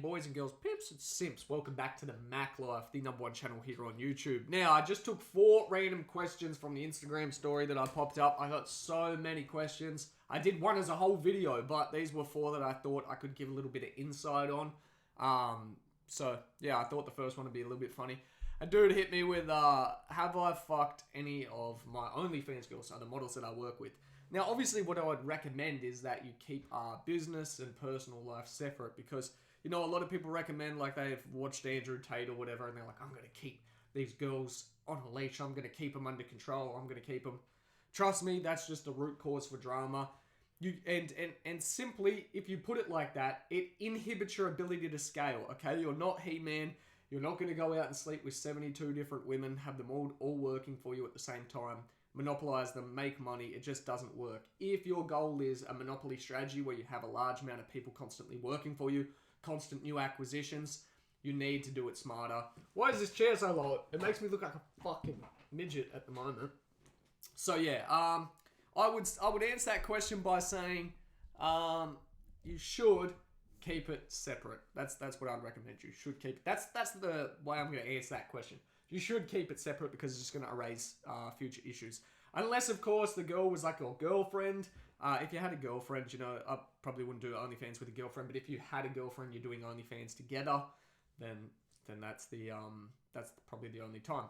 boys and girls, pimps and simps. Welcome back to the MacLyf, the #1 channel here on YouTube. Now, I just took 4 random questions from the Instagram story that I popped up. I got so many questions. I did one as a whole video, but these were 4 that I thought I could give a little bit of insight on. So, yeah, I thought the first one would be a little bit funny. A dude hit me with, have I fucked any of my OnlyFans girls, so the models that I work with? Now, obviously, what I would recommend is that you keep business and personal life separate because, you know, a lot of people recommend, like, they've watched Andrew Tate or whatever, and they're like, I'm going to keep these girls on a leash. I'm going to keep them under control. I'm going to keep them. Trust me, that's just the root cause for drama. And simply, if you put it like that, it inhibits your ability to scale, okay? You're not He-Man. You're not going to go out and sleep with 72 different women, have them all working for you at the same time, monopolize them, make money. It just doesn't work. If your goal is a monopoly strategy where you have a large amount of people constantly working for you, constant new acquisitions, you need to do it smarter. Why is this chair so low? It makes me look like a fucking midget at the moment. So yeah, I would answer that question by saying you should keep it separate. That's what I'd recommend. You should keep it. That's the way I'm going to answer that question. You should keep it separate because it's just going to erase future issues. Unless, of course, the girl was like your girlfriend. If you had a girlfriend, you know, I probably wouldn't do OnlyFans with a girlfriend. But if you had a girlfriend, you're doing OnlyFans together, then that's probably the only time.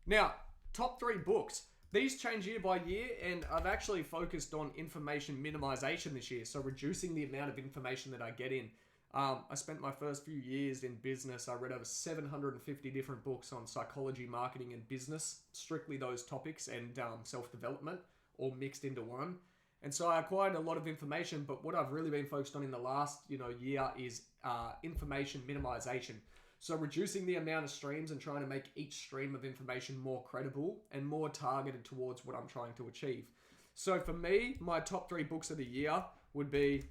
Now, top 3 books. These change year by year, and I've actually focused on information minimization this year, so reducing the amount of information that I get in. I spent my first few years in business. I read over 750 different books on psychology, marketing, and business, strictly those topics, and self-development, all mixed into one. And so I acquired a lot of information, but what I've really been focused on in the last year is information minimization. So reducing the amount of streams and trying to make each stream of information more credible and more targeted towards what I'm trying to achieve. So for me, my top 3 books of the year would be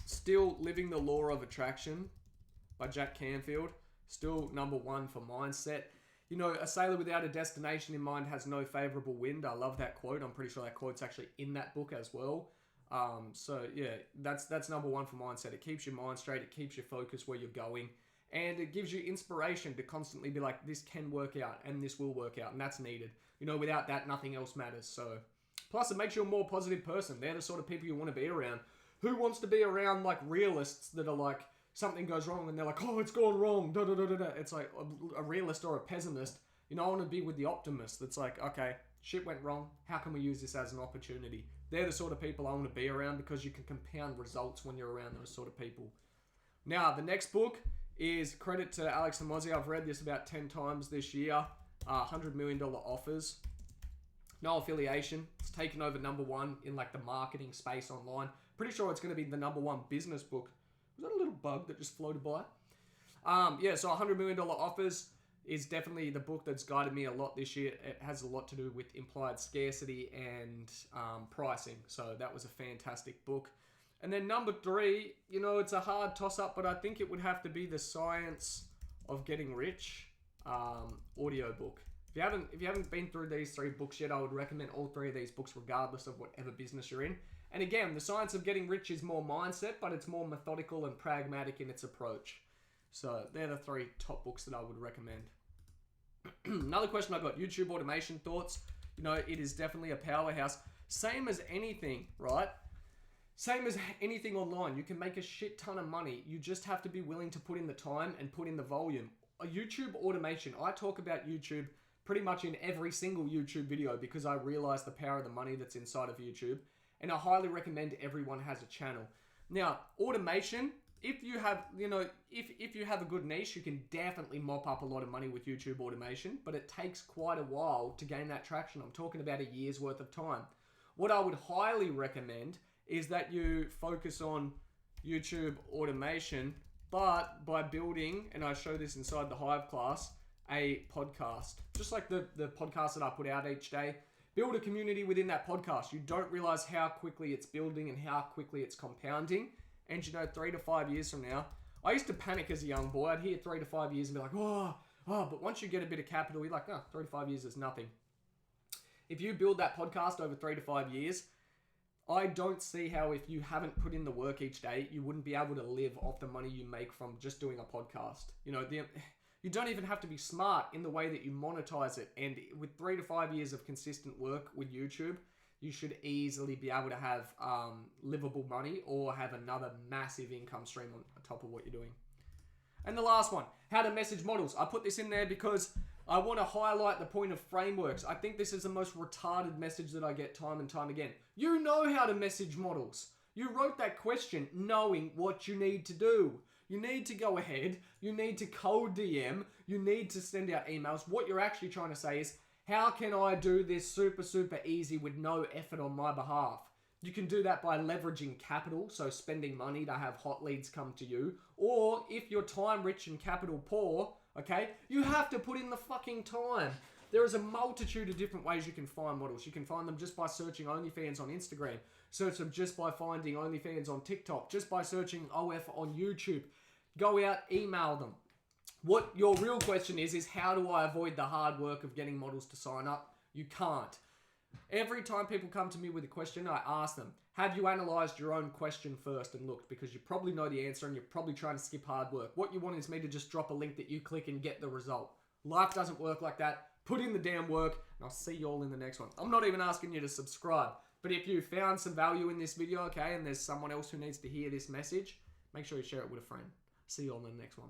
Still Living the Law of Attraction by Jack Canfield. Still #1 for mindset. You know, a sailor without a destination in mind has no favorable wind. I love that quote. I'm pretty sure that quote's actually in that book as well. So yeah, that's #1 for mindset. It keeps your mind straight. It keeps you focused where you're going. And it gives you inspiration to constantly be like, this can work out and this will work out. And that's needed. You know, without that, nothing else matters. So, plus it makes you a more positive person. They're the sort of people you want to be around. Who wants to be around like realists that are like, something goes wrong and they're like, oh, it's gone wrong. Da, da, da, da, da. It's like a realist or a pessimist. You know, I want to be with the optimist that's like, okay, shit went wrong. How can we use this as an opportunity? They're the sort of people I want to be around because you can compound results when you're around those sort of people. Now, the next book is credit to Alex Hormozi. I've read this about 10 times this year. $100 million offers. No affiliation. It's taken over #1 in like the marketing space online. Pretty sure it's going to be the #1 business book. Was that a little bug that just floated by? Yeah, so $100 million offers is definitely the book that's guided me a lot this year. It has a lot to do with implied scarcity and pricing. So that was a fantastic book. And then #3, you know, it's a hard toss-up, but I think it would have to be The Science of Getting Rich audiobook. If you haven't been through these 3 books yet, I would recommend all 3 of these books regardless of whatever business you're in. And again, The Science of Getting Rich is more mindset, but it's more methodical and pragmatic in its approach. So they're the 3 top books that I would recommend. Another question I got, YouTube automation thoughts. You know, it is definitely a powerhouse. Same as anything, right? Same as anything online. You can make a shit ton of money. You just have to be willing to put in the time and put in the volume. A YouTube automation. I talk about YouTube pretty much in every single YouTube video because I realize the power of the money that's inside of YouTube. And I highly recommend everyone has a channel. Now, automation, if you have, you know, if you have a good niche, you can definitely mop up a lot of money with YouTube automation, but it takes quite a while to gain that traction. I'm talking about a year's worth of time. What I would highly recommend is that you focus on YouTube automation, but by building, and I show this inside the Hive class, a podcast. Just like the podcast that I put out each day. Build a community within that podcast. You don't realize how quickly it's building and how quickly it's compounding. And you know, 3 to 5 years from now, I used to panic as a young boy. I'd hear 3 to 5 years and be like, oh, but once you get a bit of capital, you're like, 3 to 5 years is nothing. If you build that podcast over 3 to 5 years, I don't see how if you haven't put in the work each day, you wouldn't be able to live off the money you make from just doing a podcast. You don't even have to be smart in the way that you monetize it. And with 3 to 5 years of consistent work with YouTube, you should easily be able to have livable money or have another massive income stream on top of what you're doing. And the last one, how to message models. I put this in there because I want to highlight the point of frameworks. I think this is the most retarded message that I get time and time again. You know how to message models. You wrote that question knowing what you need to do. You need to go ahead. You need to cold DM. You need to send out emails. What you're actually trying to say is, how can I do this super, super easy with no effort on my behalf? You can do that by leveraging capital, so spending money to have hot leads come to you. Or if you're time rich and capital poor, okay, you have to put in the fucking time. There is a multitude of different ways you can find models. You can find them just by searching OnlyFans on Instagram. Search them just by finding OnlyFans on TikTok. Just by searching OF on YouTube. Go out, email them. What your real question is how do I avoid the hard work of getting models to sign up? You can't. Every time people come to me with a question, I ask them, have you analysed your own question first and looked? Because you probably know the answer and you're probably trying to skip hard work. What you want is me to just drop a link that you click and get the result. Life doesn't work like that. Put in the damn work and I'll see you all in the next one. I'm not even asking you to subscribe. But if you found some value in this video, okay, and there's someone else who needs to hear this message, make sure you share it with a friend. See you all in the next one.